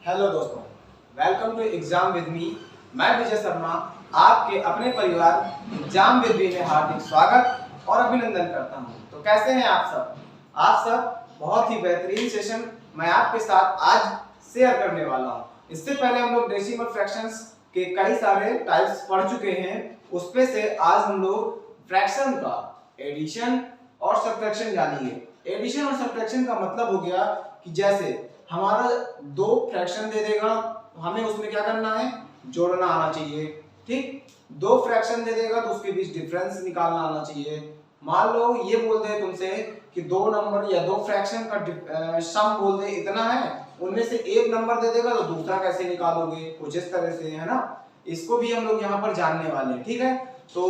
Hello दोस्तों, welcome to exam with me. मैं विजय शर्मा आपके अपने परिवार एग्जाम विद मी में हार्दिक स्वागत और अभिनंदन करता हूं। तो कैसे हैं आप सब? आप सब बहुत ही बेहतरीन सेशन मैं आपके साथ आज शेयर करने वाला हूं। इससे पहले हम लोग डेसिमल फ्रैक्शंस के कई सारे टाइप्स पढ़ चुके हैं। उसपे से आज हम लोग फ्रैक्शन का एडिशन और सब्ट्रैक्शन जानेंगे। एडिशन और सब्ट्रैक्शन का मतलब हो गया कि जैसे हमारा दो फ्रैक्शन दे देगा, हमें उसमें क्या करना है, जोड़ना आना चाहिए। ठीक, दो फ्रैक्शन दे देगा तो उसके बीच डिफरेंस निकालना आना चाहिए। मान लो ये बोल दे तुमसे कि दो नंबर या दो फ्रैक्शन का सम बोल दे इतना है, उनमें से एक नंबर दे देगा तो दूसरा कैसे निकालोगे, कुछ इस तरह से, है ना। इसको भी हम लोग यहाँ पर जानने वाले हैं। ठीक है, तो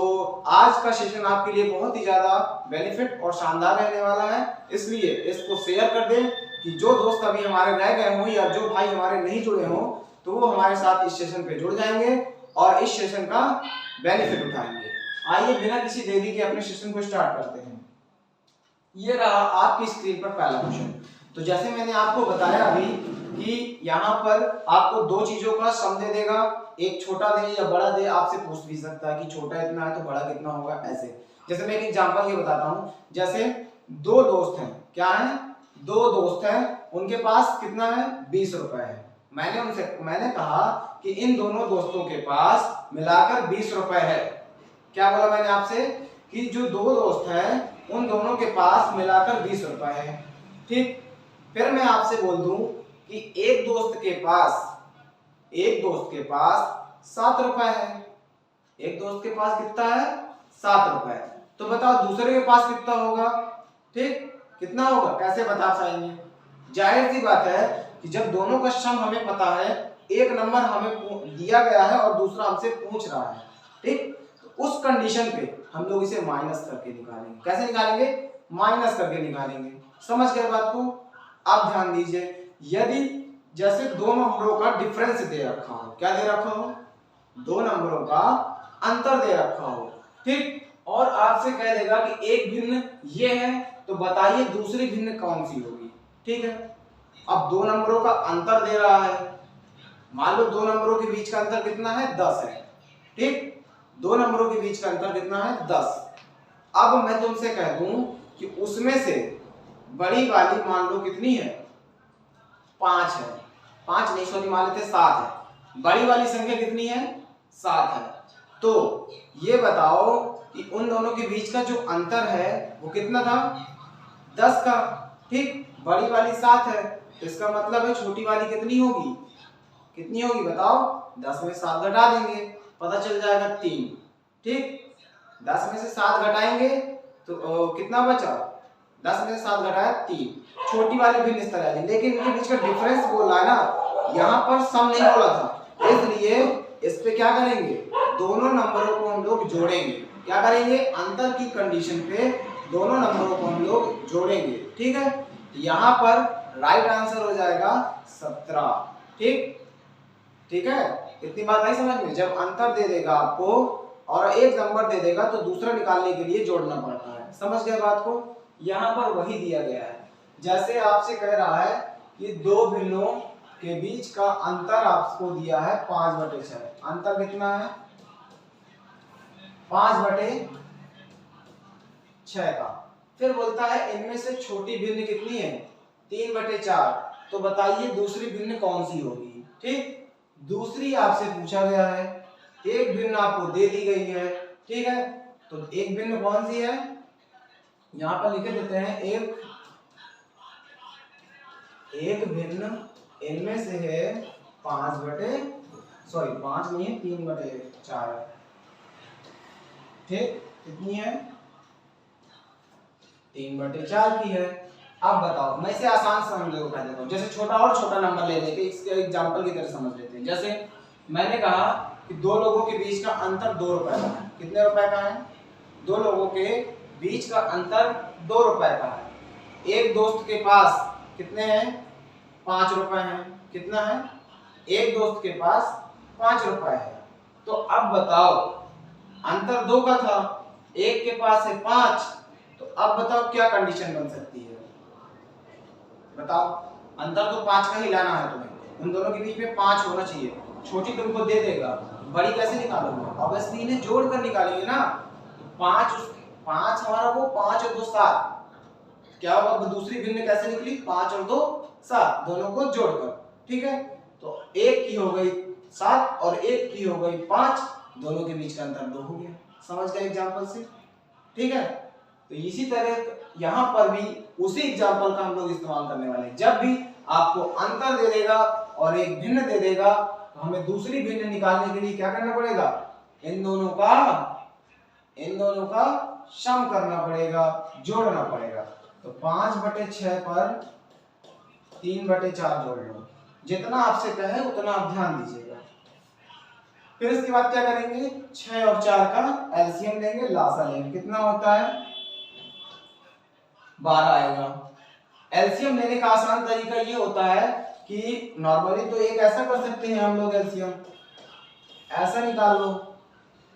आज का सेशन आपके लिए बहुत ही ज्यादा बेनिफिट और शानदार रहने वाला है, इसलिए इसको शेयर कर दें कि जो दोस्त अभी हमारे रह गए हों या जो भाई हमारे नहीं जुड़े हों तो वो हमारे साथ इस सेशन पे जुड़ जाएंगे और इस सेशन का बेनिफिट उठाएंगे। आइए बिना किसी देरी के अपने सेशन को स्टार्ट करते हैं। ये रहा आपकी स्क्रीन पर पहला क्वेश्चन। तो जैसे मैंने आपको बताया अभी कि यहाँ पर आपको दो चीजों का सम दे देगा, एक छोटा दे या बड़ा दे, आपसे पूछ भी सकता है कि छोटा इतना है तो बड़ा कितना होगा। ऐसे जैसे मैं एक एग्जांपल ये बताता हूँ। जैसे दो दोस्त हैं, क्या है, दो दोस्त हैं, उनके पास कितना है, 20 रुपए है। मैंने कहा कि इन दोनों दोस्तों के पास मिलाकर 20 रुपए है। क्या बोला मैंने आपसे कि जो दो दोस्त हैं उन दोनों के पास मिलाकर 20 रुपए है। ठीक, फिर मैं आपसे बोल दूं कि एक दोस्त के पास 7 रुपए है। एक दोस्त के पास कितना है, 7 रुपए। तो बताओ दूसरे के पास कितना होगा। ठीक, कितना होगा, कैसे बता पाएंगे? जाहिर सी बात है कि जब दोनों का सम हमें पता है, एक नंबर हमें दिया गया है और दूसरा हमसे पूछ रहा है, ठीक, तो उस कंडीशन पे हम लोग इसे माइनस करके निकालेंगे। कैसे निकालेंगे, माइनस करके निकालेंगे। समझ गए बात को? अब ध्यान दीजिए, यदि जैसे दो नंबरों का डिफरेंस दे रखा हो, क्या दे रखा हो, दो नंबरों का अंतर दे रखा हो, ठीक, और आपसे कह देगा कि एक भिन्न ये है तो बताइए दूसरी भिन्न कौन सी होगी। ठीक है, अब दो नंबरों का अंतर दे रहा है, मान लो दो नंबरों के बीच का अंतर कितना है, 10 है। ठीक, दो नंबरों के बीच का अंतर कितना है, 10। अब मैं तुमसे कह दूं कि उसमें से बड़ी वाली मान लो कितनी है, 5 है। 5 नहीं, सॉरी, मान लेते 7 है। बड़ी वाली संख्या कितनी है, 7 है। तो ये बताओ कि उन दोनों के बीच का जो अंतर है वो कितना था, 10 का। ठीक, बड़ी वाली 7 है, तो इसका मतलब है छोटी वाली कितनी होगी, कितनी होगी बताओ, 10 में 7 घटा देंगे, पता चल जाएगा 3। ठीक, 10 में से 7 घटाएंगे तो कितना बचा, 10 में से 7 घटाया 3। छोटी वाली भी इस तरह है, लेकिन इनके बीच का डिफरेंस बोल रहा है ना, यहाँ पर सम नहीं बोला था, इसलिए इस पे क्या करेंगे, दोनों नंबरों को हम लोग जोड़ेंगे। क्या करेंगे, अंतर की कंडीशन पे दोनों नंबरों को हम लोग जोड़ेंगे। ठीक है, यहाँ पर राइट आंसर हो जाएगा 17। ठीक है, इतनी बात आई समझ में? जब अंतर दे देगा आपको और एक नंबर दे देगा तो दूसरा निकालने के लिए जोड़ना पड़ता है। समझ गए बात को? यहाँ पर वही दिया गया है। जैसे आपसे कह रहा है कि दो भिन्नों के बीच का अंतर आपको दिया है 5/6। अंतर कितना है, 5/6 का। फिर बोलता है इनमें से छोटी भिन्न कितनी है, 3/4। तो बताइए दूसरी भिन्न कौन सी होगी। ठीक, दूसरी आपसे पूछा गया है, एक भिन्न आपको दे दी गई है। ठीक है, तो एक भिन्न कौन सी है, यहां पर लिख देते हैं, एक भिन्न इनमें से है 5 नहीं है, 3/4। ठीक, कितनी है, 3/4 की है। अब बताओ, मैं इसे आसान समझ लो कर देता हूं। जैसे छोटा और छोटा नंबर ले लेके इसके एग्जांपल की तरह समझ लेते हैं। जैसे मैंने कहा कि दो लोगों के बीच का अंतर 2 रुपए का है। कितने रुपए का है, दो लोगों के बीच का अंतर 2 रुपए का है। एक दोस्त के पास कितने हैं, 5 रुपए हैं। कितना है, एक दोस्त के पास 5 रुपए है। तो अब बताओ, अंतर 2 का था, एक के पास है 5, तो अब बताओ क्या कंडीशन बन सकती है, बताओ। अंतर तो 5 का ही लाना है तुम्हें, उन दोनों के बीच में 5 होना चाहिए। छोटी तुमको दे देगा, बड़ी कैसे निकालोगे? ऑब्वियसली इन्हें जोड़ कर निकालेंगे ना। तो 5 हमारा वो 5 और 2 7, क्या होगा? दूसरी भिन्न कैसे निकली? 5 और 2 7, दोनों को जोड़कर। ठीक है, तो एक की हो गई 7 और एक की हो गई 5, दोनों के बीच का अंतर 2 हो गया। समझ गए एग्जांपल से? ठीक है, तो इसी तरह यहाँ पर भी उसी एग्जांपल का हम लोग इस्तेमाल करने वाले हैं। जब भी आपको अंतर दे देगा और एक भिन्न दे देगा तो हमें दूसरी भिन्न निकालने के लिए क्या करना पड़ेगा? इन दोनों का सम करना पड़ेगा, जोड़ना पड़ेगा। तो 5/6 पर 3/4 जोड़ लो। जितना आपसे कहे उतना आप ध्यान दीजिएगा। फिर इसके बाद क्या करेंगे? 6 और 4 का एलसीएम लेंगे, लासा लेंगे। कितना होता है? 12 आएगा। एलसीएम लेने का आसान तरीका ये होता है कि नॉर्मली तो एक ऐसा कर सकते हैं हम लोग, एलसीएम ऐसा निकाल लो,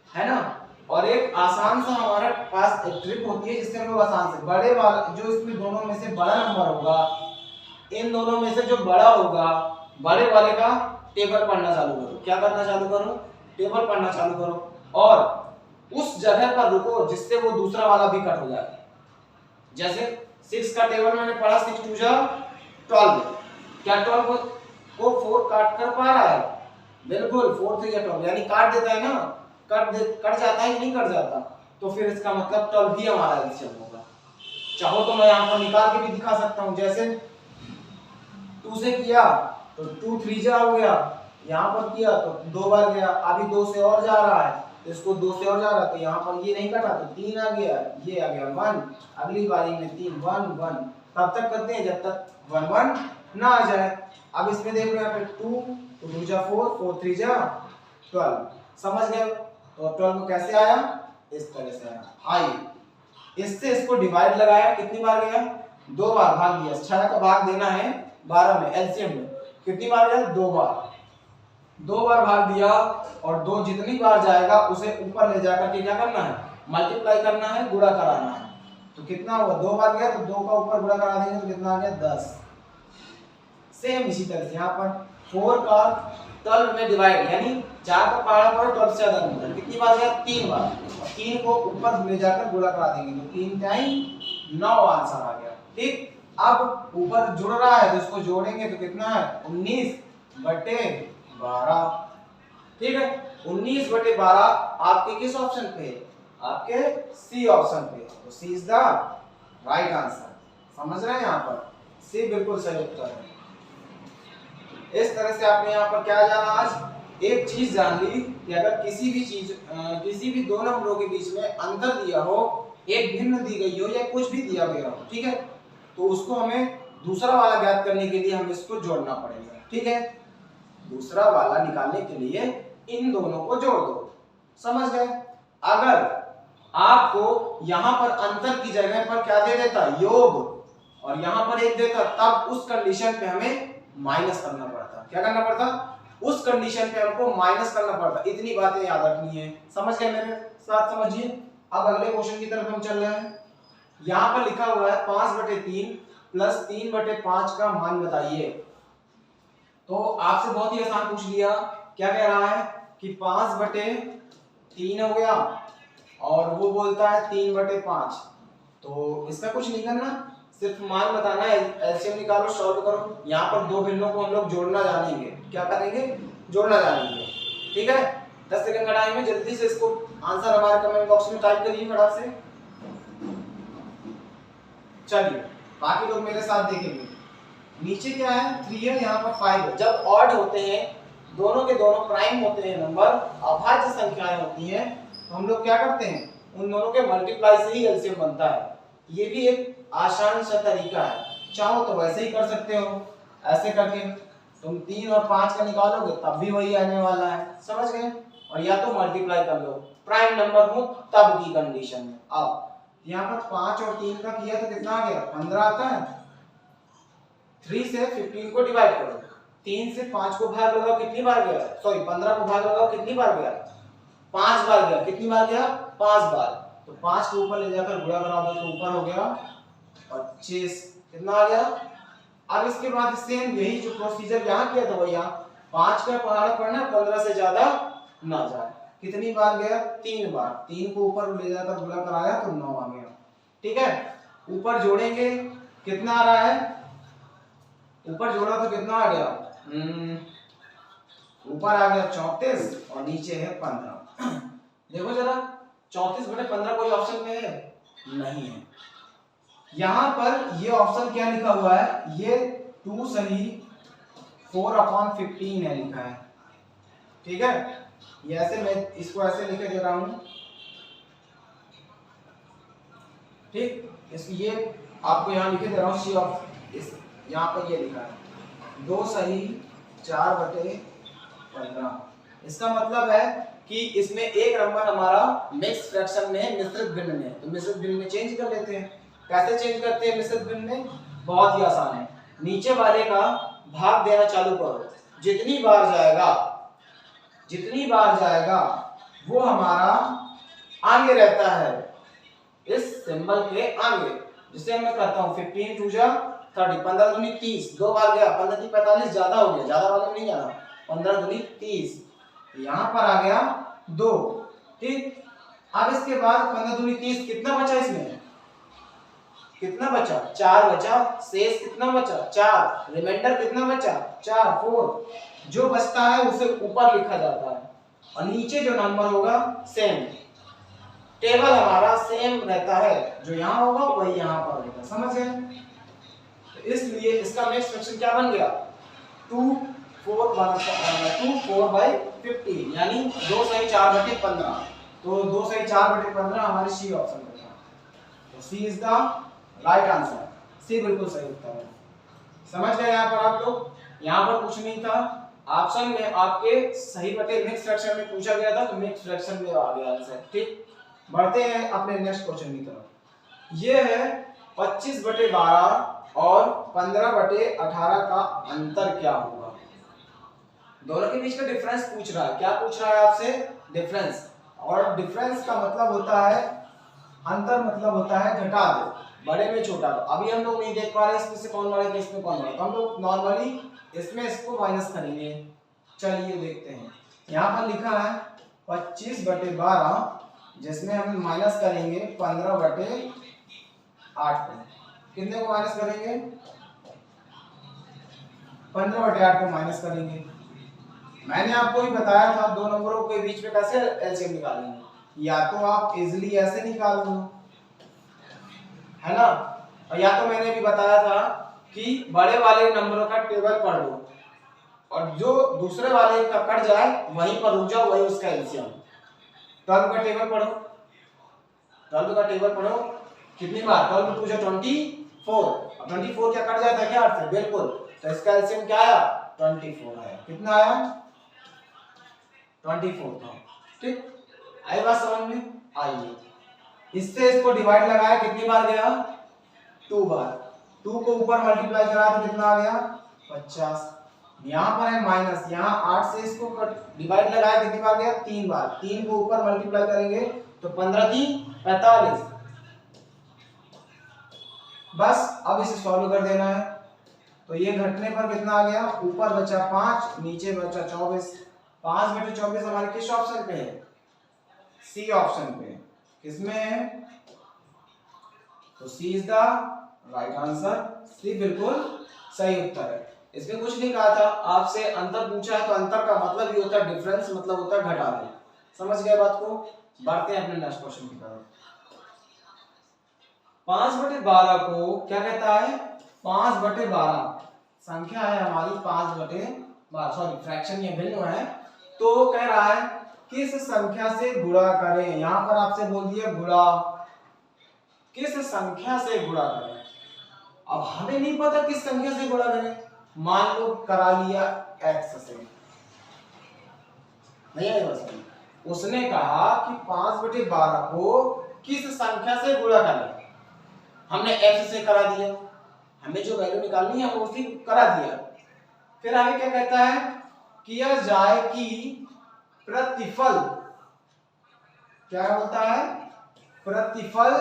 है ना। और एक आसान सा हमारे पास एक ट्रिक होती है जिससे हम लोग आसान से बड़े वाला, जो इसमें दोनों में से बड़ा नंबर होगा, इन दोनों में से जो बड़ा होगा, बड़े वाले का टेबल पढ़ना चालू करो। क्या करना चालू करो? टेबल पढ़ना चालू करो और उस जगह पर रुको जिससे वो दूसरा वाला भी कट हो जाए। जैसे 6 का टेबल मैंने पढ़ा, 6 2 जा 12। क्या 12 को 4 काट कर पा रहा है? बिल्कुल, 4 3 जा 12, यानी काट देता है ना। कट जाता है कि नहीं कट जाता? तो फिर इसका मतलब 12 भी हमारा एलसीएम होगा। चाहो तो मैं यहाँ पर निकाल के भी दिखा सकता हूँ। जैसे 2 से किया तो 2 3 जा हो गया, यहाँ पर किया तो 2 बार गया, अभी 2 से और जा रहा है तो इसको 2 से और जा रहा है, तो यहाँ पर ये नहीं कटा तो 3 आ गया, ये आ गया 1, अगली बारी में 3 1 1, तब तक करते हैं जब तक 1 1 ना आ जाए। अब इसमें देख लो, यहाँ पे 2 तो 2 जा 4 4 3 जा 12। समझ गए? तो 12 को कैसे आया? इस तरह से आया। आई इससे इसको डिवाइड लगाया, कितनी बार गया? 2 बार भाग दिया। 6 का भाग देना है 12 में, एलसीएम में कितनी बार गया? 2 बार। 2 बार भाग दिया और 2 जितनी बार जाएगा उसे ऊपर ले जाकर के क्या करना है? मल्टीप्लाई करना है, गुणा कराना है। तो कितना हुआ? 2 बार गया तो 2 का ऊपर गुणा करा देंगे तो कितना आ गया? 10। सेम इसी तरह से यहाँ पर 4 का 12 में डिवाइड, यानी 4 का पहाड़ा पर 12 से ज्यादा नंबर कितनी बार गया? 3 बार। और 3 को ऊपर ले जाकर गुणा करा देंगे तो 3 टाइम 9 आंसर आ गया। ठीक, अब ऊपर जुड़ रहा है तो इसको जोड़ेंगे तो कितना है? 19/12। ठीक है, 19/12 आपके किस ऑप्शन पे है? आपके सी ऑप्शन पे। तो सी इज द राइट आंसर। समझ रहे हैं? यहाँ पर सी बिल्कुल सही उत्तर है। इस तरह से आपने यहाँ पर क्या जाना? आज एक चीज जान ली कि अगर किसी भी दो नंबरों के बीच में अंतर दिया हो, एक भिन्न दी गई हो या कुछ भी दिया गया हो, ठीक है, तो उसको हमें दूसरा वाला ज्ञात करने के लिए हमें इसको जोड़ना पड़ेगा। ठीक है, दूसरा वाला निकालने के लिए इन दोनों को जोड़ दो। समझ गए? अगर आपको यहाँ पर अंतर की जगह पर क्या दे देता? योग, और यहाँ पर एक देता, तब उस कंडीशन पे हमें माइनस करना पड़ता। क्या करना पड़ता? उस कंडीशन पे हमको माइनस करना पड़ता। इतनी बातें याद रखनी है। समझ गए मेरे साथ? समझिए। अब अगले क्वेश्चन की तरफ हम चल रहे हैं। यहाँ पर लिखा हुआ है 5/3 प्लस 3/5 का मान बताइए। तो आपसे बहुत ही आसान पूछ लिया। क्या कह रहा है कि 5/3 हो गया और वो बोलता है 3/5। तो इसका कुछ नहीं करना, सिर्फ मान बताना है, एलसीएम निकालो, सॉल्व करो। यहाँ पर दो भिन्नों को हम लोग जोड़ना जानेंगे। क्या करेंगे? जोड़ना जानेंगे। ठीक है, 10 सेकंड का टाइम है, जल्दी से इसको आंसर हमारे कमेंट बॉक्स में टाइप करिए फटाक से। चलिए, बाकी लोग मेरे साथ देखेंगे। नीचे क्या है? 3 है, यहाँ पर 5 है। जब ऑड होते हैं, दोनों के दोनों प्राइम होते हैं नंबर, अभाज्य संख्याएं होती हैं, तो हम लोग क्या करते हैं? उन दोनों के मल्टीप्लाई से ही एलसीएम बनता है। ये भी एक आसान सा तरीका है। चाहो तो वैसे ही कर सकते हो, ऐसे करके तुम 3 और 5 का निकालोगे तब भी वही आने वाला है। समझ गए? और या तो मल्टीप्लाई कर लो प्राइम नंबर हो तब की कंडीशन में। अब यहाँ पर 5 और 3 का किया तो कितना आ गया? 15 आता है। 3 से 15 को डिवाइड करो, 3 से 5 को भाग लगाओ, कितनी बार गया? सॉरी, 15 को भाग लगाओ, कितनी बार गया? 5 बार गया। कितनी बार गया? 5 बार। तो 5 के ऊपर ले जाकर गुणा करा दो तो ऊपर हो गया 25। कितना आ गया? अब इसके बाद सेम यही जो प्रोसीजर यहाँ किया था वो यहाँ 5 का पहाड़ा पढ़ना 15 से ज्यादा ना जाए। कितनी बार गया? 3 बार। 3 को ऊपर ले जाकर गुणा कराया तो 9 आ गया। ठीक है, ऊपर जोड़ेंगे कितना आ रहा है? ऊपर जोड़ा तो कितना आ गया? ऊपर आ गया 34 और नीचे है 15। देखो जरा 34/15 कोई ऑप्शन में है? नहीं है। यहां पर ये ऑप्शन क्या लिखा हुआ है? ये 2 सही 4/15 है लिखा है। ठीक है, ये ऐसे मैं इसको ऐसे लिखे दे रहा हूं। ठीक, इस ये आपको यहां लिखे दे रहा हूं सी ऑफ इस यहां पर ये लिखा है 2 सही 4/15। इसका मतलब है कि इसमें एक नंबर हमारा मिक्स फ्रैक्शन में है, मिश्रित भिन्न में। तो मिश्रित भिन्न में चेंज कर लेते हैं। कैसे चेंज करते हैं मिश्रित भिन्न में? बहुत ही आसान है। नीचे वाले का भाग देना चालू करो। जितनी बार जाएगा वो हमारा आगे रहता है, इस सिंबल के आगे। जिसे मैं करता हूँ 15 2 जा 30, 15 दूनी 30, 2 बार गया 15 3 45, ज्यादा हो गया, ज्यादा वाले में नहीं जाना। 15 दूनी 30, यहाँ पर आ गया 2। ठीक, अब इसके बाद 15 दूनी 30, कितना बचा इसमें? कितना बचा? 4 बचा। शेष कितना बचा? 4। रिमाइंडर कितना बचा? 4 4। जो बचता है उसे ऊपर लिखा जाता है और नीचे जो नंबर होगा सेम। टेबल हमारा सेम रहता है, जो यहाँ होगा वही यहाँ पर रहेगा। समझ गए? तो इसलिए इसका नेक्स्ट फ्रैक्शन क्या बन गया? 2 4/50 यानी 2 सही 4/15। तो 2 सही 4/15 हमारे सी ऑप्शन में था। तो सी इज द राइट आंसर। सी बिल्कुल सही उत्तर है। समझ गए यहाँ पर आप लोग? यहाँ पर कुछ नहीं था। ऑप्शन में आपके सही बटे मिक्स फ्रैक्शन में पूछा गया था, तो मिक्स फ्रैक्शन में आ गया आंसर। ठीक, बढ़ते हैं अपने नेक्स्ट क्वेश्चन की तरफ। ये है 25/12 और 15/18 का अंतर क्या होगा? दोनों के बीच का डिफरेंस पूछ रहा है। क्या पूछ रहा है आपसे? डिफरेंस। और डिफरेंस का मतलब होता है, अंतर मतलब होता है घटा दो, बड़े में छोटा दो। अभी हम लोग नहीं देख पा रहे इसमें से कौन बड़ा है इसमें कौन बड़ा, तो हम लोग नॉर्मली इसमें इसको माइनस करेंगे। चलिए देखते हैं। यहाँ पर लिखा है 25/12, जिसमें हम माइनस करेंगे 15/8 को। कितने को माइनस करेंगे? 15/8 को माइनस करेंगे। मैंने आपको ही बताया था दो नंबरों के बीच में कैसे एलसीएम निकालेंगे। या तो आप इजीली ऐसे निकाल लो, है ना, और या तो मैंने भी बताया था कि बड़े वाले नंबरों का टेबल पढ़ लो और जो दूसरे वाले का कट जाए वहीं पर रुक जाओ, वही उसका एलसीएम। 12 का टेबल पढ़ो, 12 का टेबल पढ़ो। कितनी बार? 12 2 जा 24। 24 क्या कट जाता है क्या? 8 से। बिल्कुल। तो इसका एलसीएम क्या आया? 24 आया। कितना आया? 24 था। ठीक, आई बात समझ में? आइए, इससे इसको डिवाइड लगाया, कितनी बार गया? 2 बार। 2 को ऊपर मल्टीप्लाई करा तो कितना आ गया? 50। यहाँ पर है माइनस, यहाँ 8 से इसको डिवाइड लगाया, कितनी बार गया? 3 बार। 3 को ऊपर मल्टीप्लाई करेंगे तो 15 3 45। बस अब इसे सॉल्व कर देना है। तो ये घटने पर कितना आ गया? ऊपर बचा 5, नीचे बचा 24। 5/24 हमारे किस ऑप्शन पे है? सी ऑप्शन पे। किसमें है? तो सी इज द राइट आंसर। सी बिल्कुल सही उत्तर है। इसमें कुछ नहीं कहा था आपसे, अंतर पूछा है तो अंतर का मतलब ये होता है डिफरेंस, मतलब होता है घटा दो। समझ गए बात को? बढ़ते हैं अपने नेक्स्ट क्वेश्चन की तरफ। 5/12 को क्या कहता है? 5/12 संख्या है हमारी 5/12, सॉरी फ्रैक्शन ये भिन्न है। तो कह रहा है किस संख्या से गुणा करें। यहां पर आपसे बोल दिया गुणा, किस संख्या से गुणा करें। अब हमें नहीं पता किस संख्या से गुणा करें। मान लो करा लिया x से, नहीं आई बस। उसने कहा कि 5/12 को किस संख्या से गुणा करें। हमने x से करा दिया, हमें जो वैल्यू निकालनी है वो उसी करा दिया। फिर आगे क्या कहता है? किया जाए कि प्रतिफल, क्या होता है? प्रतिफल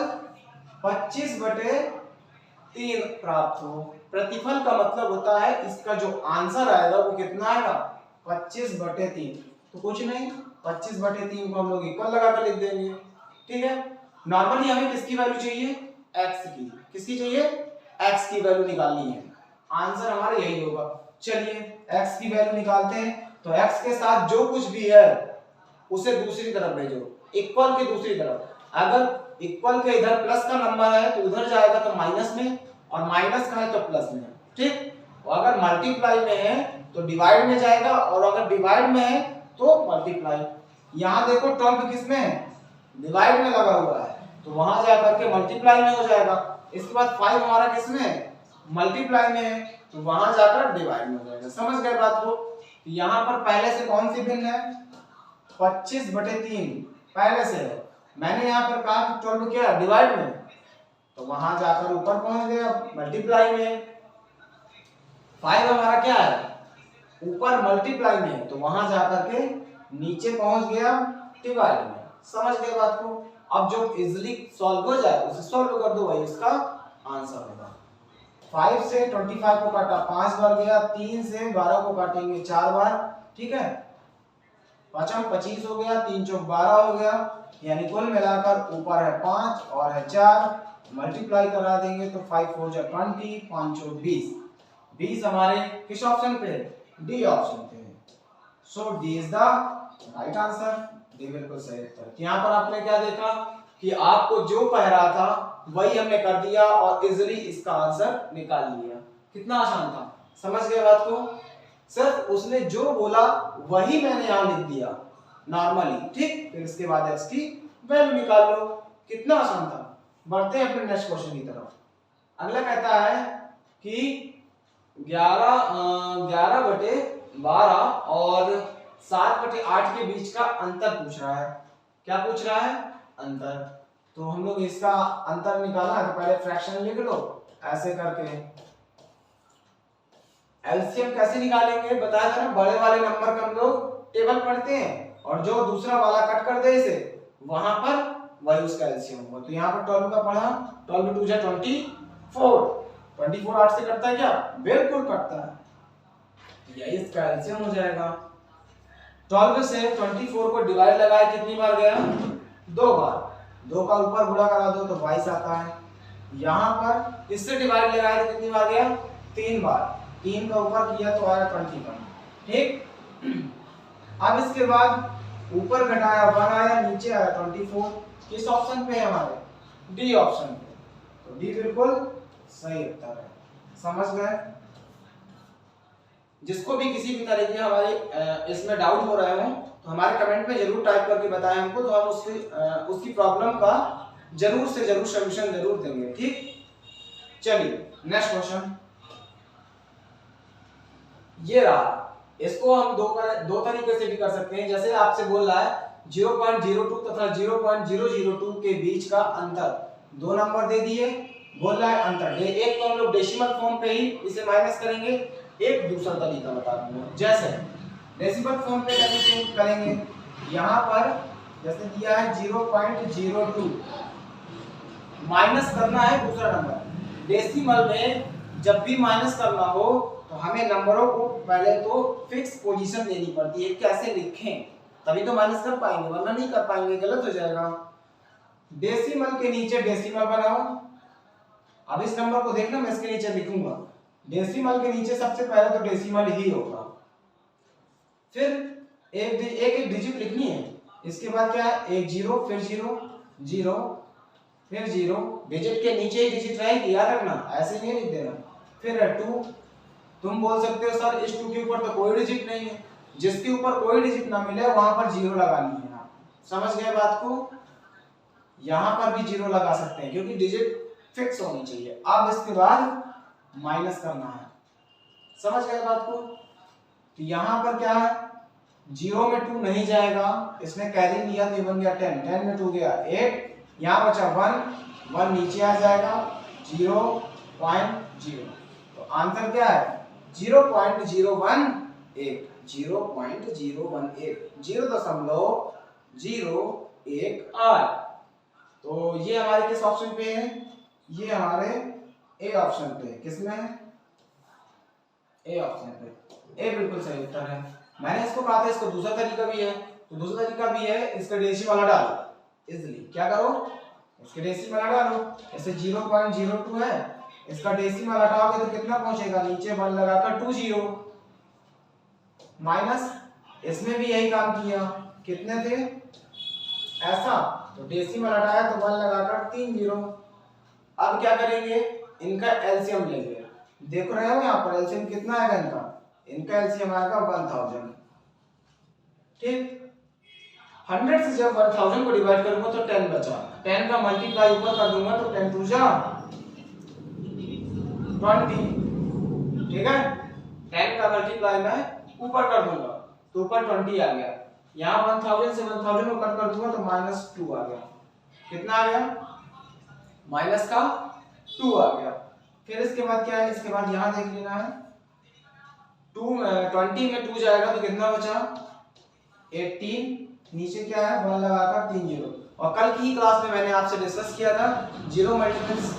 25/3 प्राप्त हो। प्रतिफल का मतलब होता है इसका जो आंसर आएगा वो कितना आएगा 25/3। तो कुछ नहीं 25/3 को हम लोग इक्वल लगा कर लिख देंगे। ठीक है, नॉर्मली हमें किसकी वैल्यू चाहिए x की, किसकी चाहिए x की वैल्यू निकालनी है, आंसर हमारा यही होगा। चलिए x की वैल्यू निकालते हैं। तो x के साथ जो कुछ भी है उसे दूसरी तरफ भेजो, इक्वल के दूसरी तरफ। अगर इक्वल के इधर प्लस का नंबर है तो उधर जाएगा तो माइनस में, और माइनस का है तो प्लस में। ठीक, और अगर मल्टीप्लाई में है तो डिवाइड में जाएगा, और अगर डिवाइड में है तो मल्टीप्लाई। यहाँ देखो 12 किस में है डिवाइड में लगा हुआ है, तो वहां जाकर के मल्टीप्लाई में हो जाएगा। इसके बाद 5 हमारा किस में है मल्टीप्लाई में है, तो वहां जाकर डिवाइड में हो जाएगा। समझ गए बात को। यहाँ पर पहले से कौन सी भिन्न है 25/3 पहले से है। मैंने यहाँ पर कहा कि 12 क्या है डिवाइड में, तो वहां जाकर ऊपर पहुंच गया मल्टीप्लाई में। 5 हमारा क्या है ऊपर मल्टीप्लाई में, तो वहां जाकर के नीचे पहुंच गया डिवाइड में। समझ गए बात को। अब जो इजीली सॉल्व हो जाए उसे सॉल्व कर दो, वही इसका आंसर होगा। 5 से 25 को काटा 5 बार गया, 3 से 12 को काटेंगे 4 बार। ठीक है, 5 25 हो गया, 3 चौक 12 हो गया, यानी कुल मिलाकर ऊपर है 5 और है 4, मल्टीप्लाई करा देंगे तो 5 4 जा 20, 5 चौक 20। 20 हमारे किस ऑप्शन पे है डी ऑप्शन पे है। So D is the right answer, D बिल्कुल सही उत्तर। यहाँ पर आपने क्या देखा कि आपको जो कह रहा था वही हमने कर दिया और इजीली इसका आंसर निकाल लिया। कितना आसान था, समझ गए बात को। सिर्फ उसने जो बोला वही मैंने यहाँ लिख दिया नॉर्मली। ठीक, फिर इसके बाद x की वैल्यु निकाल लो। कितना आसान था। बढ़ते हैं अपने नेक्स्ट क्वेश्चन की तरफ। अगला कहता है कि 11/12 और 7/8 के बीच का अंतर पूछ रहा है। क्या पूछ रहा है अंतर। तो हम लोग इसका अंतर निकालना है तो पहले फ्रैक्शन लिख लो ऐसे करके। एलसीएम कैसे निकालेंगे बताया था ना, बड़े वाले नंबर का हम लोग टेबल पढ़ते हैं और जो दूसरा वाला कट कर दे इसे वहां पर वही उसका एलसीएम होगा। तो यहाँ पर 12 का पढ़ा, 12 2 जा 24, 24 8 से कटता है क्या, बिल्कुल कटता है, यही इसका एलसीएम हो जाएगा। 12 से 24 को डिवाइड लगाए कितनी बार गया 2 बार, 2 का ऊपर गुणा करा दो तो 22 आता है। यहाँ पर इससे डिवाइड लगाए तो कितनी बार गया 3 बार, 3 का ऊपर किया तो आया 21। ठीक, अब इसके बाद ऊपर घटाया 1 आया, नीचे आया 24। किस ऑप्शन पे है हमारे डी ऑप्शन पे, तो डी बिल्कुल सही उत्तर है। समझ गए। जिसको भी किसी भी तरह की हमारी इसमें डाउट हो रहा है तो हमारे कमेंट में जरूर टाइप करके बताएं हमको, तो हम उसकी प्रॉब्लम का जरूर से जरूर सॉल्यूशन जरूर देंगे। ठीक, चलिए नेक्स्ट क्वेश्चन ये रहा। इसको हम दो तरीके से भी कर सकते हैं। जैसे आपसे बोल रहा है 0.02 तथा 0.002 के बीच का अंतर, 2 नंबर दे दिए, बोल रहा है अंतर। एक तो हम लोग डेसिमल फॉर्म पे ही इसे माइनस करेंगे, एक दूसरा तरीका बता दूंगा। जैसे डेसिमल फॉर्म पे कैसे चेंज करेंगे, यहाँ पर जैसे दिया है 0.02 माइनस करना है दूसरा नंबर। डेसिमल में जब भी माइनस करना हो तो हमें नंबरों को पहले तो फिक्स पोजीशन देनी पड़ती है, कैसे लिखें तभी तो माइनस कर पाएंगे, वरना नहीं कर पाएंगे, गलत हो जाएगा। डेसिमल के नीचे डेसिमल बनाओ। अब इस नंबर को देखना, मैं इसके नीचे लिखूंगा डेसिमल के नीचे सबसे पहले तो डेसिमल ही होगा, फिर एक डिजिट लिखनी है। इसके बाद क्या है 1 0 फिर 0 0 फिर 0, डिजिट के नीचे ही डिजिट रहेगी, याद रखना, ऐसे नहीं लिख देना। फिर है 2। तुम बोल सकते हो सर इस 2 के ऊपर तो कोई डिजिट नहीं है, जिसके ऊपर कोई डिजिट ना मिले वहां पर 0 लगानी है। आप समझ गए बात को। यहां पर भी 0 लगा सकते हैं क्योंकि डिजिट फिक्स होनी चाहिए। अब इसके बाद माइनस करना है, समझ गए बात को। तो यहां पर क्या है 0 में 2 नहीं जाएगा, इसने कैरी लिया तो ये बन गया 10, 10 में 2 गया 8, यहाँ बचा 1, 1 नीचे आ जाएगा 0.0। तो आंसर क्या है 0.018, 0.018। तो ये हमारे किस ऑप्शन पे है, ये हमारे ए ऑप्शन पे है। किसमें ए ऑप्शन पे, ए बिल्कुल सही उत्तर है। मैंने इसको कहा था इसको दूसरा तरीका भी है, तो दूसरा तरीका भी है, इसका डेसिमल वाला डालो इजीली। क्या करो, इसके डेसिमल वाला डालो। जैसे 0.02 है, इसका डेसिमल हटाओगे तो कितना पहुंचेगा, नीचे 1 लगाकर 20 माइनस, इसमें भी यही काम किया, कितने थे ऐसा, तो डेसिमल हटाया तो 1 लगाकर 30। अब क्या करेंगे, इनका एलसीएम लेंगे। देख रहे हो यहाँ पर एलसीएम कितना आएगा इनका, इनका एलसीएम आएगा 1000। ठीक, 100 से जब 1000 को डिवाइड करूंगा तो 10 बचा, 10 का मल्टीप्लाई ऊपर कर दूंगा तो 10 2 जा 20। ठीक है, 10 का मल्टीप्लाई मैं ऊपर कर दूंगा तो ऊपर 20 आ गया। यहाँ 1000 से 1000 को कट कर दूंगा तो -2 आ गया। कितना आ गया, माइनस का 2 आ गया। फिर इसके बाद क्या है, इसके बाद यहाँ देख लेना है, 20 में 2 जाएगा तो कितना बचा 18, नीचे क्या है 1 लगाकर 30। और कल की क्लास में मैंने आपसे डिस्कस किया था जीरो मल्टीपल्स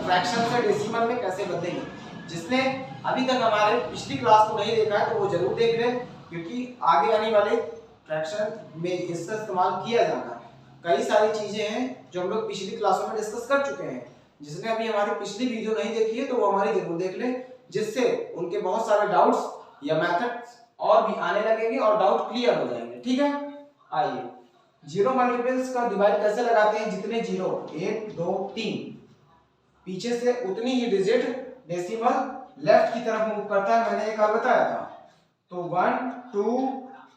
फ्रैक्शन से डेसिमल में कैसे बदलेंगे। जिसने अभी तक हमारे पिछली क्लास को नहीं देखा है तो वो जरूर देख ले, क्योंकि आगे आने वाले फ्रैक्शन में इसका इस्तेमाल किया जाना है। कई सारी चीजें हैं जो हम लोग पिछली क्लासों में डिस्कस कर चुके हैं। जिसने अभी हमारी पिछली वीडियो नहीं देखी है तो वो हमारी जरूर देख ले, जिससे उनके बहुत सारे डाउट्स या मेथड्स और भी आने लगेंगे और डाउट क्लियर हो जाएंगे। ठीक है, आइए जीरो मल्टीपल्स का डिवाइड कैसे लगाते हैं, जितने जीरो 1 2 3 पीछे से उतनी ही डिजिट डेसिमल लेफ्ट की तरफ मूव करता है, मैंने एक बार बताया था। तो 1 2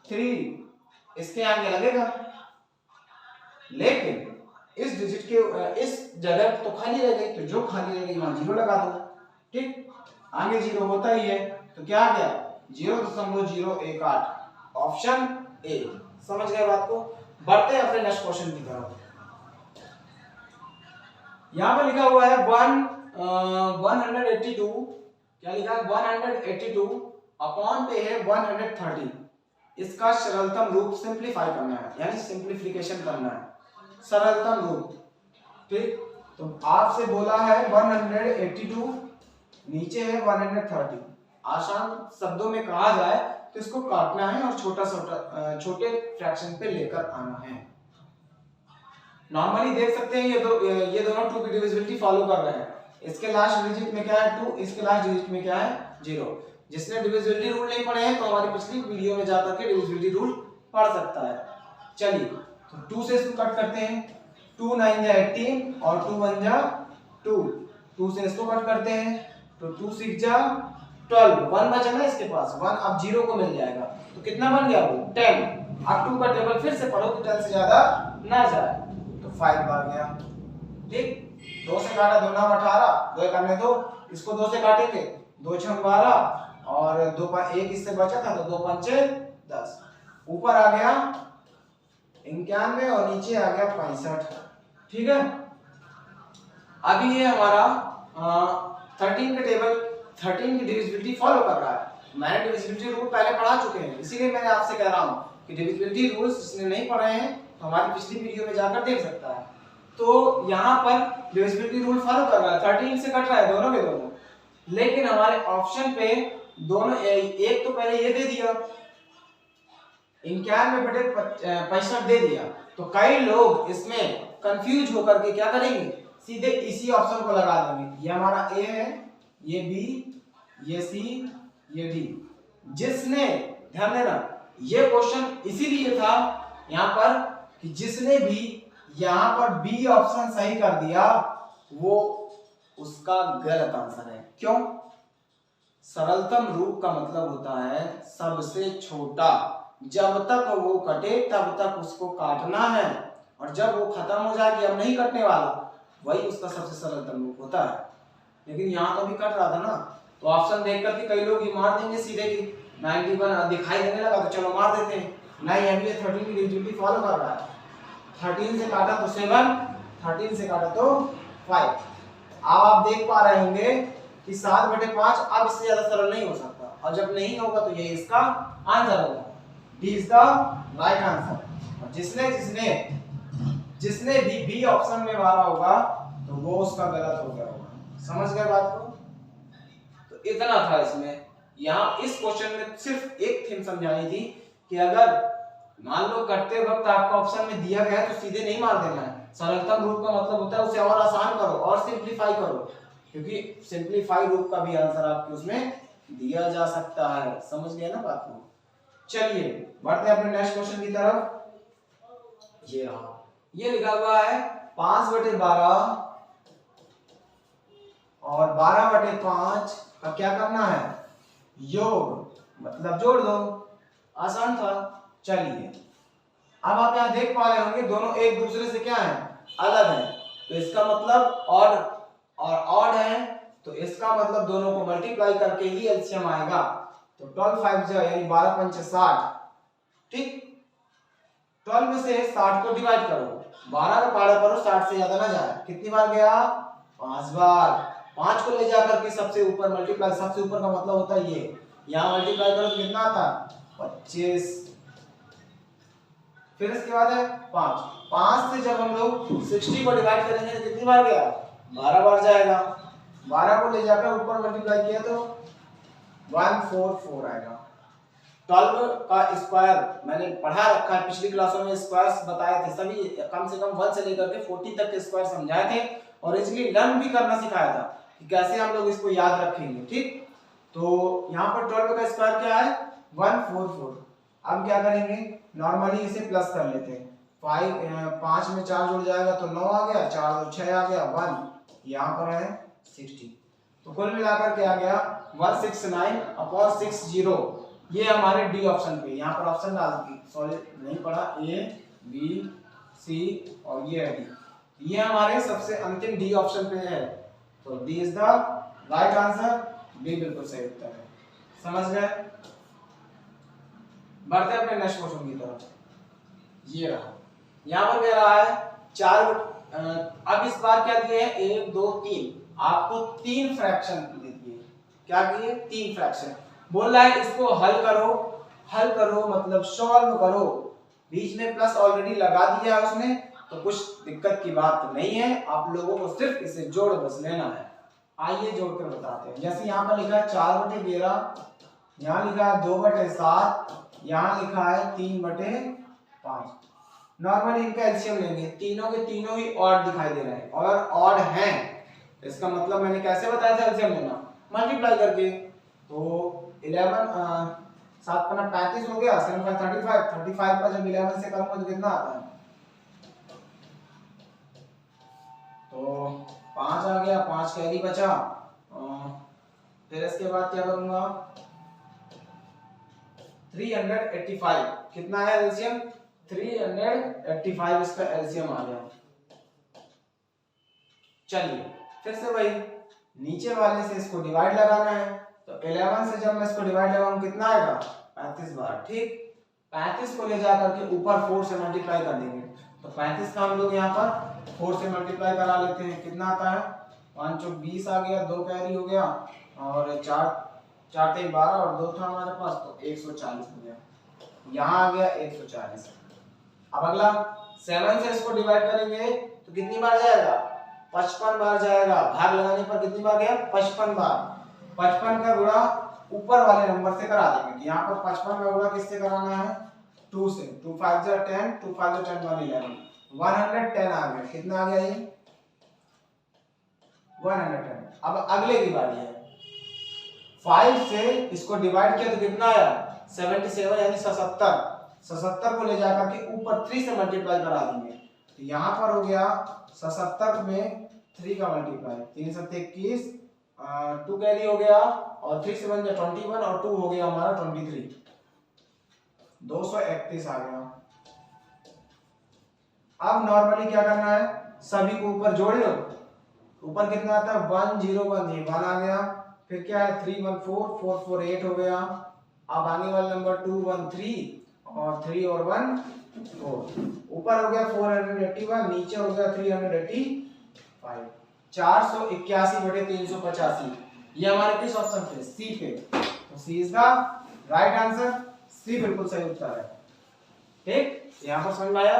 3 इसके आगे लगेगा, लेकिन इस डिजिट के इस जगह तो खाली रह गई, तो जो खाली रह गई वहां जीरो लगा दो। ठीक, आगे जीरो होता ही है, तो क्या आ गया 0.018, ऑप्शन ए। समझ गए बात को। बढ़ते हैं अपने नेक्स्ट क्वेश्चन की तरफ। यहां पर लिखा हुआ है 182, क्या लिखा है 182 अपॉन पे है 130। इसका सरलतम रूप सिंपलीफाई करना है, यानी सिंपलीफिकेशन करना है, सरलतम रूप। ठीक, तो आपसे बोला है 182, नीचे है 130। आसान शब्दों में कहा जाए तो इसको काटना है और छोटे फ्रैक्शन पे लेकर आना है। नॉर्मली देख सकते हैं ये दोनों 2 की डिविजिबिलिटी फॉलो कर रहे हैं। इसके लास्ट डिजिट में क्या है 2, इसके लास्ट डिजिट में क्या है 0। जिसने डिविजिबिलिटी रूल नहीं पढ़े हैं तो हमारी पिछली वीडियो में जाकर के डिविजिबिलिटी रूल पढ़ सकता है। चलिए, तो 2 से इसको कट करते हैं, 2 9 जा 18 और 2 1 जा 2, 2 से इसको कट करते हैं तो 2 6 जा 12, 1 बचा ना इसके पास, 1 अब 0 को मिल जाएगा तो कितना बन गया वो 10। अब 2 का टेबल फिर से पढ़ो तो 10 से ज्यादा ना जाए, तो 5 आ गया। ठीक, 2 से काटा 2 9 18, 2 करने दो, इसको 2 से काटेंगे 2 6 12 और 2 1 इससे बचा था तो 2 5 10, ऊपर आ गया 91 और नीचे आ गया 65। ठीक है, अभी ये हमारा 13 का टेबल 13 की डिविजिबिलिटी फॉलो कर रहा है। मैंने डिविजिबिलिटी रूल पहले पढ़ा चुके हैं, इसीलिए मैंने आपसे कह रहा हूं कि डिविजिबिलिटी रूल्स जिसने नहीं पढ़े हैं तो हमारी पिछली वीडियो में जाकर देख सकता है। तो यहाँ पर डिविजिबिलिटी रूल फॉलो कर रहा है, 13 से कट रहा है दोनों के दोनों, लेकिन हमारे ऑप्शन पे दोनों एक तो पहले ये दे दिया 91/65 दे दिया, तो कई लोग इसमें कंफ्यूज होकर के क्या करेंगे, सीधे इसी ऑप्शन को लगा देंगे। ये हमारा ए है, ये बी, ये सी, ये डी। जिसने ध्यान देना, ये क्वेश्चन इसीलिए था यहाँ पर कि जिसने भी यहाँ पर बी ऑप्शन सही कर दिया वो उसका गलत आंसर है। क्यों? सरलतम रूप का मतलब होता है सबसे छोटा, जब तक वो कटे तब तक उसको काटना है, और जब वो खत्म हो जाए कि अब नहीं कटने वाला, वही उसका सबसे सरलतम रूप होता है। लेकिन यहाँ तो भी कट रहा था ना, तो ऑप्शन देख करके कई लोग ये मार देंगे सीधे की 91 दिखाई देने लगा तो चलो मार देते हैं। नहीं, अभी ये 13 की डिविजिबिलिटी फॉलो कर रहा है। 13 से काटा तो 7, 13 से काटा तो 5। अब आप देख पा रहे होंगे कि 7/5 अब इससे ज्यादा सरल नहीं हो सकता, और जब नहीं होगा तो ये इसका आंसर होगा। D is the right answer. और जिसने भी बी ऑप्शन में मारा होगा तो वो उसका गलत हो गया होगा। समझ गए बात को? तो इतना था इसमें, यहाँ इस क्वेश्चन में सिर्फ एक थीम समझानी थी कि अगर मान लो करते वक्त आपका ऑप्शन में दिया गया है तो सीधे नहीं मार देना है। सरलतम रूप का मतलब होता है उसे और आसान करो और सिंप्लीफाई करो, क्योंकि सिंप्लीफाई रूप का भी आंसर आपके उसमें दिया जा सकता है। समझ गए ना बात को? चलिए बढ़ते हैं अपने नेक्स्ट क्वेश्चन की तरफ। ये रहा, ये लिखा हुआ है 5/12 और 12/5 का क्या करना है, योग, मतलब जोड़ दो। आसान था। चलिए अब आप यहाँ देख पा रहे होंगे दोनों एक दूसरे से क्या है, अलग है, तो इसका मतलब ऑड और ऑड है, तो इसका मतलब दोनों को मल्टीप्लाई करके ही एलसीएम आएगा। तो 12 5 यानी 12 5 60, ठीक। 12 से 60 को डिवाइड करो, 12 का पाड़ा करो, 60 से ज्यादा ना जाए। कितनी बार गया, 5 बार। 5 को ले जाकर के सबसे ऊपर मल्टीप्लाई, सबसे ऊपर का मतलब होता है ये, यहाँ मल्टीप्लाई करो तो कितना आता है, 25। फिर इसके बाद है 5 से जब हम लोग 60 को डिवाइड करेंगे तो कितनी बार गया, 12 बार जाएगा। 12 को ले जाकर ऊपर मल्टीप्लाई किया तो 144 आएगा। 12 का स्क्वायर मैंने पढ़ा रखा है, पिछली क्लासों में स्क्वायर्स बताए थे, सभी कम से कम 1 से लेकर के 40 तक के स्क्वायर समझाए थे और इसलिए लर्न भी करना सिखाया था कि कैसे हम लोग इसको याद रखेंगे, ठीक। तो यहाँ पर 12 का स्क्वायर क्या है, 144। अब क्या करेंगे, नॉर्मली इसे प्लस कर लेते हैं। 5 में 4 जुड़ जाएगा तो 9 आ गया, 4 और 6 आ गया 1, यहाँ पर है 60। तो कुल मिलाकर के आ गया 169/60। ये हमारे डी ऑप्शन पे, यहाँ पर ऑप्शन डाल दी, सॉरी नहीं पढ़ा, ए बी सी और ये है डी, ये हमारे सबसे अंतिम डी ऑप्शन पे है। तो D is the right answer, D बिल्कुल सही उत्तर है। समझ गए? बढ़ते हैं अपने नेक्स्ट क्वेश्चन की तरफ। ये रहा, यहाँ पर क्या रहा है 4। अब इस बार क्या दिए हैं, 1 2 3, आपको 3 फ्रैक्शन दे दिए। क्या किए, 3 फ्रैक्शन। बोल रहा है इसको हल करो, हल करो मतलब सॉल्व करो। बीच में प्लस ऑलरेडी लगा दिया है उसने, तो कुछ दिक्कत की बात तो नहीं है, आप लोगों को सिर्फ इसे जोड़ बस लेना है। आइए जोड़कर बताते हैं। जैसे यहाँ पर लिखा है 4/13, यहाँ लिखा है 2/7, यहाँ लिखा है 3/5। नॉर्मली इनका एलसीएम लेंगे, तीनों के तीनों ही ऑड दिखाई दे रहे हैं और ऑड हैं, इसका मतलब मैंने कैसे बताया था एलसीएम लेना, मल्टीप्लाई करके। तो 11 7 पन्ना 35 हो गया, 7 5 35, 35 पर जब 11 से करूंगा तो कितना आता है, तो 5 आ गया, 5 कैरी बचा। फिर इसके बाद क्या करूंगा, 385, कितना है एलसीएम, 385 इसका एलसीएम आ गया। चलिए फिर से वही नीचे वाले से इसको डिवाइड लगाना है, तो 11 से जब मैं इसको डिवाइड लगाऊं कितना आएगा, 35 बार, ठीक। 35 को ले जाकर के ऊपर 4 से मल्टीप्लाई कर देंगे, तो 35 का हम लोग यहाँ पर 4 से मल्टीप्लाई करा लेते हैं। कितना आता है, 5 चौक 20 आ गया, 2 कैरी हो गया और 4 3 12 और 2 था हमारे पास, तो 140 हो गया, यहाँ आ गया 140। अब अगला 7 से इसको डिवाइड करेंगे तो कितनी बार जाएगा, 55 बार जाएगा। भाग लगाने पर कितनी बार गया, 55 बार। 55 का गुणा ऊपर वाले नंबर से करा देंगे। यहाँ पर 55 का गुणा किससे कराना है, 2 से। 2 5 10, 2 5 10 111, 110 आ गया। कितना आ गया ये, 110। अब अगले की बारी है, 5 से इसको डिवाइड किया तो कितना आया, 77 यानी 77। 77 को ले जाकर के ऊपर 3 से मल्टीप्लाई करा देंगे, तो यहाँ पर हो गया 77 में 3 का मल्टीप्लाई, 3 7 21, 2 कैरी हो गया और 3 से बन गया 21 और 2 हो गया हमारा 23, 231 आ गया। अब नॉर्मली क्या करना है, सभी को ऊपर जोड़ लो। ऊपर कितना आता है, 101, ये 1 आ गया। फिर क्या है, 3 1 4, 4 4 8 हो गया। अब आने वाला नंबर 2 1 3 और 3 और 1 4। ऊपर हो गया 481, नीचे हो गया 385। 481/385, ये हमारे किस ऑप्शन पे, सी पे। तो सी इज द राइट आंसर, सी बिल्कुल सही उत्तर है, ठीक। यहाँ पर समझ में आया,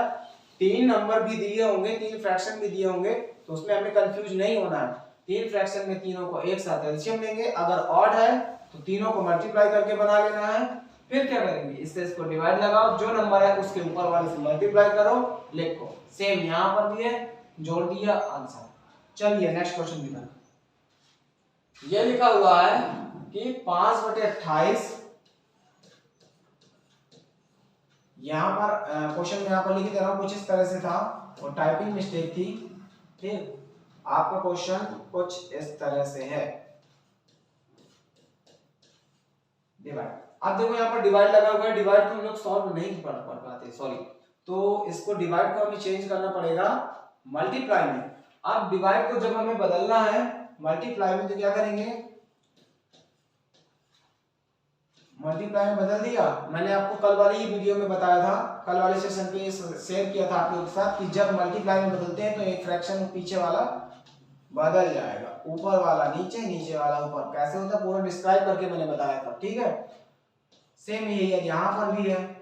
3 नंबर भी दिए होंगे, 3 फ्रैक्शन भी दिए होंगे, तो उसमें हमें कंफ्यूज नहीं होना है। 3 फ्रैक्शन में तीनों को एक साथ एलसीएम लेंगे, अगर ऑड है तो तीनों को मल्टीप्लाई करके बना लेना है। फिर क्या करेंगे, इससे इसको डिवाइड लगाओ, जो नंबर है उसके ऊपर वाले से मल्टीप्लाई करो, लिखो। सेम यहाँ पर भी है, जोड़ दिया, आंसर। चलिए नेक्स्ट क्वेश्चन दिखा। ये लिखा हुआ है कि 5/28, यहाँ पर क्वेश्चन यहाँ पर लिख दे रहा हूँ, कुछ इस तरह से था और टाइपिंग मिस्टेक थी। ठीक, आपका क्वेश्चन कुछ इस तरह से है। डिवाइड, अब देखो यहाँ पर डिवाइड लगा हुआ है, डिवाइड को हम लोग सॉल्व नहीं पढ़ पाते, सॉरी। तो इसको डिवाइड को हमें चेंज करना पड़ेगा मल्टीप्लाई में। अब डिवाइड को जब हमें बदलना है मल्टीप्लाई में, तो क्या करेंगे, मल्टीप्लाई में बदल दिया। मैंने आपको कल वाली ही वीडियो में बताया था, कल वाले सेशन पे शेयर किया था आप लोगों के साथ कि जब मल्टीप्लाई में बदलते हैं तो एक फ्रैक्शन पीछे वाला बदल जाएगा, ऊपर वाला नीचे, नीचे वाला ऊपर, कैसे होता है पूरा डिस्क्राइब करके मैंने बताया था। ठीक है, सेम यही है, यहाँ पर भी है,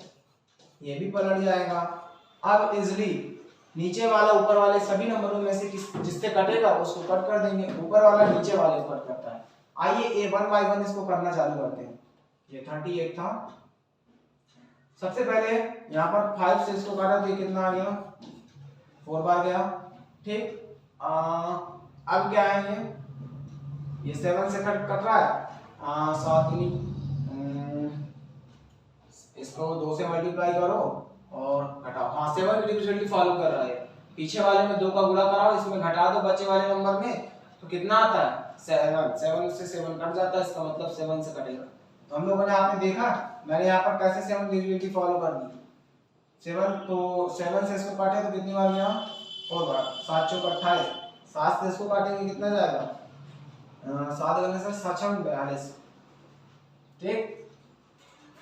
ये भी पलट जाएगा। अब इजली नीचे वाला ऊपर वाले सभी नंबरों में से जिससे कटेगा उसको कट कर देंगे, ऊपर वाला नीचे वाले को कट करता है। आइए A 1 by 1 इसको करना चालू करते हैं। ये 38 था, सबसे पहले यहाँ पर 5 से इसको काटा तो ये कितना आ गया, 4 बार गया। ठीक, अब क्या है, ये 7 से कट रहा है, 7 इसको 2 से मल्टीप्लाई करो और घटाओ। हाँ, 7 डिविजिबिलिटी फॉलो कर रहा है, पीछे वाले में 2 का गुणा कराओ, इसमें घटा दो बचे वाले नंबर में, तो कितना आता है 7। 7 से 7 कट जाता है, इसका मतलब 7 से कटेगा। तो हम लोगों ने, आपने देखा मैंने यहाँ पर कैसे 7 डिविजिबिलिटी फॉलो कर दी। 7, तो 7 से इसको काटे तो कितनी बार गया, 4 बार। 7 चौक 28, 7 से इसको काटेंगे कितना जाएगा, 7 करने से 7 6 42। ठीक,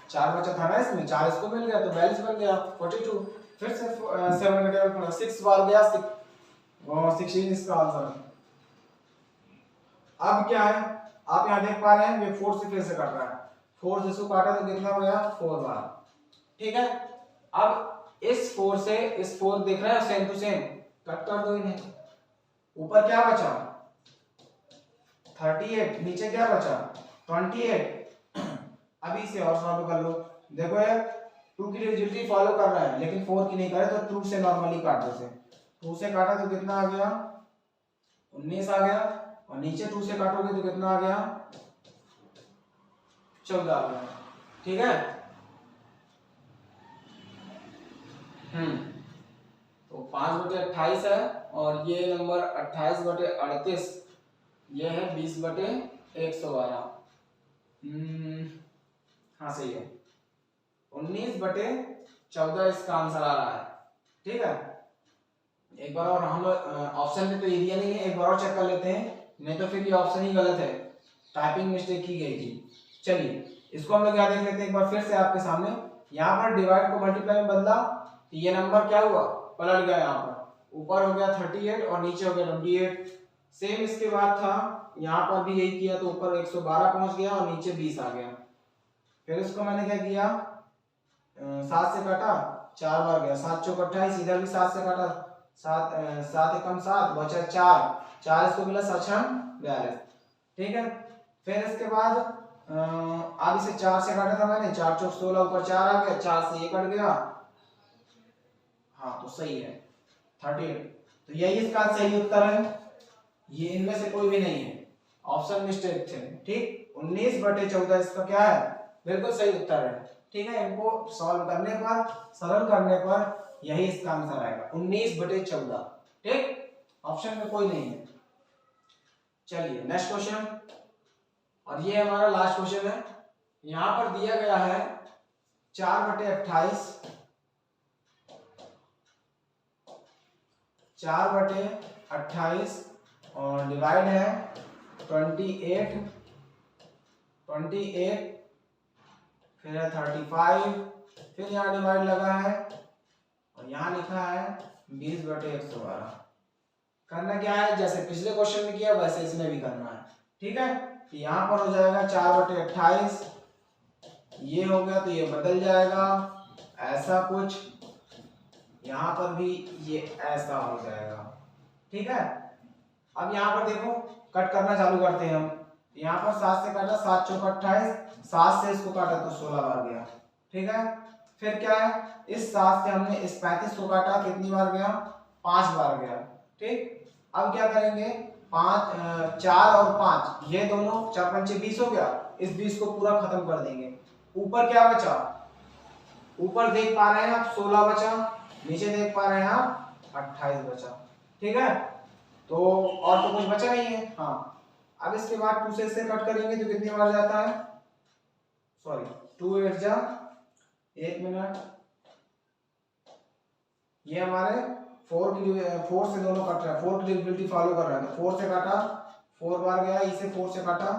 4 बचा था ना इसमें, 4 इसको मिल गया तो 42 बन गया 42। फिर से 7 का टेबल 6 बार गया, 16 इसका आंसर है। अब क्या है, आप यहाँ देख पा रहे हैं, ये 4 से फिर से कट रहा है, 4 से इसको काटा तो कितना हो गया, 4 बार। ठीक है, अब इस 4 से इस 4 देख रहे हैं, सेम टू सेम कट कर दो इन्हें। ऊपर क्या बचा 38, नीचे क्या बचा 28। अभी इसे और सॉल्व कर लो। देखो यार, 2 की डिविजिबिलिटी फॉलो कर रहा है लेकिन 4 की नहीं करे, तो 2 से नॉर्मली काट दो। से 2 से काटा तो कितना आ गया, 19 आ गया, और नीचे 2 से काटोगे तो कितना आ गया, 14 आ गया। ठीक है, तो 5/28 है, और ये नंबर 28/38, ये है 20/112। हाँ सही है, 19/14 इसका आंसर आ रहा है। ठीक है, एक बार और हम ऑप्शन में तो ये दिया नहीं है, एक बार और चेक कर लेते हैं, नहीं तो फिर ये ऑप्शन ही गलत है, टाइपिंग मिस्टेक की गई थी। चलिए इसको हम लोग क्या देख लेते हैं एक बार फिर से आपके सामने। यहाँ पर डिवाइड को मल्टीप्लाई में बदला, तो ये नंबर क्या हुआ, पलट गया, यहाँ पर ऊपर हो गया 38 और नीचे हो गया 28। सेम इसके बाद था, यहाँ पर भी यही किया, तो ऊपर 112 पहुंच गया और नीचे 20 आ गया। फिर इसको मैंने क्या किया, 7 से काटा, 4 बार गया, 7 चौक 28, इधर भी 7 से काटा, 7 एकम 7 बचा 4 इसको मिला 7 6 42। ठीक है, फिर इसके बाद अब इसे 4 से काटा था मैंने, 4 चौक 16, ऊपर 4 आ गया, 4 से ये कट गया। हाँ तो सही है 38, तो यही इसका सही उत्तर है, ये इनमें से कोई भी नहीं है, ऑप्शन मिस्टेक थे। ठीक, 19/14 इसका क्या है, बिल्कुल सही उत्तर है। ठीक है, इनको सॉल्व करने पर, सरल करने पर यही इसका आंसर आएगा 19/14। ठीक, ऑप्शन में कोई नहीं है। चलिए नेक्स्ट क्वेश्चन, और ये हमारा लास्ट क्वेश्चन है। यहां पर दिया गया है 4/28, 4/28 और डिवाइड है 28, फिर है 35, फिर यहाँ डिवाइड लगा है और यहाँ लिखा है 20/112। करना क्या है, जैसे पिछले क्वेश्चन में किया वैसे इसमें भी करना है। ठीक है, तो यहाँ पर हो जाएगा 4/28, ये हो गया तो ये बदल जाएगा ऐसा कुछ, यहाँ पर भी ये ऐसा हो जाएगा। ठीक है, अब यहाँ पर देखो कट करना चालू करते हैं हम। यहाँ पर 7 से काटा, 7 चौका 28, 7 से इसको काटा तो 16 बार गया। ठीक है, फिर क्या है, इस 7 से हमने इस 35 को काटा, कितनी बार गया, 5 बार गया। ठीक, अब क्या करेंगे, 5 4 और 5 ये दोनों 4 पंचे 20 हो गया, इस 20 को पूरा खत्म कर देंगे। ऊपर क्या बचा, ऊपर देख पा रहे हैं आप 16 बचा, नीचे देख पा रहे हैं आप 28 बचा। ठीक है, तो और तो कुछ बचा नहीं है। हाँ, अब इसके बाद 2 से इससे कट करेंगे तो कितनी बार जाता है, सॉरी 2 8 जा, एक मिनट, ये हमारे 4 से दोनों कट रहा है, 4 की डिविजिबिलिटी फॉलो कर रहा है, तो 4 से काटा 4 बार गया, इसे 4 से काटा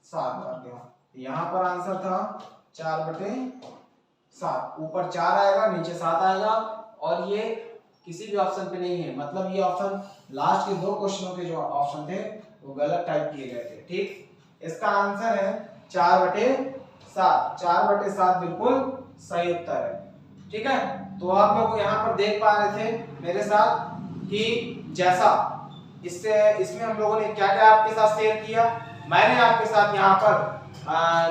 7 बार गया। यहाँ पर आंसर था 4/7, ऊपर 4 आएगा, नीचे 7 आएगा, और ये किसी भी ऑप्शन पे नहीं है, मतलब ये ऑप्शन लास्ट के 2 क्वेश्चनों के जो ऑप्शन थे वो गलत टाइप किए गए थे। ठीक, इसका आंसर है 4/7, 4/7 बिल्कुल सही उत्तर है। ठीक है, तो आप लोग यहाँ पर देख पा रहे थे मेरे साथ कि जैसा इसमें हम लोगों ने क्या क्या आपके साथ शेयर किया। मैंने आपके साथ यहाँ पर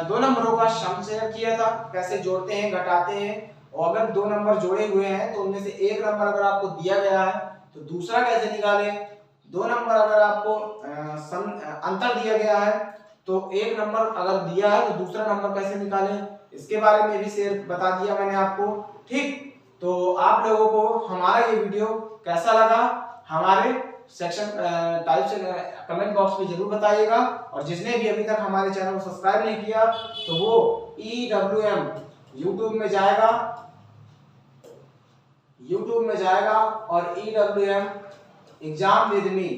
2 नंबरों का सम शेयर किया था, कैसे जोड़ते हैं घटाते हैं, और अगर 2 नंबर जोड़े हुए हैं तो उनमें से एक नंबर अगर आपको दिया गया है तो दूसरा कैसे निकालें, 2 नंबर अगर आपको अंतर दिया गया है तो एक नंबर अगर दिया है तो दूसरा नंबर कैसे निकालें, इसके बारे में भी शेयर बता दिया मैंने आपको। ठीक, तो आप लोगों को हमारा ये वीडियो कैसा लगा हमारे सेक्शन टाइप से कमेंट बॉक्स में जरूर बताइएगा, और जिसने भी अभी तक हमारे चैनल को सब्सक्राइब नहीं किया तो वो EWM यूट्यूब में जाएगा और EWM एग्जाम विद मी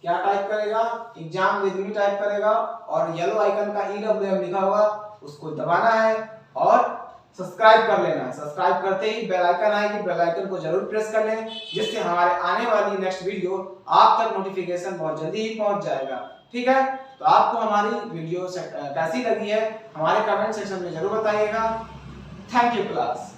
क्या टाइप करेगा, एग्जाम विद मी टाइप करेगा, और येलो आइकन का EWM लिखा होगा उसको दबाना है और सब्सक्राइब कर लेना है। सब्सक्राइब करते ही बेल आइकन आएगी, बेल आइकन को जरूर प्रेस कर लें, जिससे हमारे आने वाली नेक्स्ट वीडियो आप तक नोटिफिकेशन बहुत जल्दी ही पहुंच जाएगा। ठीक है, तो आपको हमारी वीडियो कैसी लगी है हमारे कमेंट सेक्शन में जरूर बताइएगा। Thank you class.